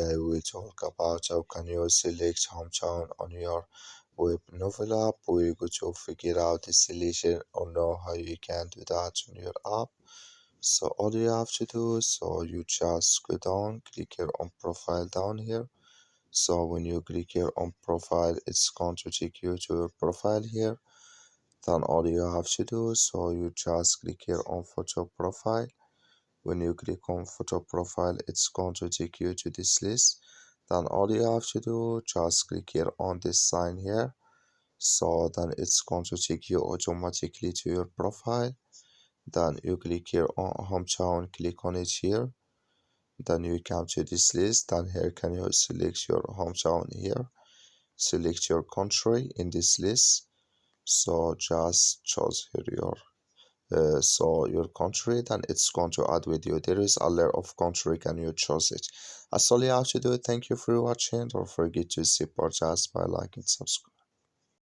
Today we talk about how can you select hometown on your web novel app. We're going to figure out the solution or know how you can do that on your app. So all you have to do, so you just go down, click here on profile down here. So when you click here on profile, it's going to take you to your profile here. Then all you have to do, so you just click here on photo profile. When you click on photo profile, it's going to take you to this list. Then all you have to do, just click here on this sign here. So then it's going to take you automatically to your profile. Then you click here on hometown, click on it here. Then you come to this list. Then here can you select your hometown here. Select your country in this list. So just choose here your country, then it's going to add with you. There is a layer of country, can you choose it? That's all you have to do. Thank you for watching. Don't forget to support us by liking, subscribe.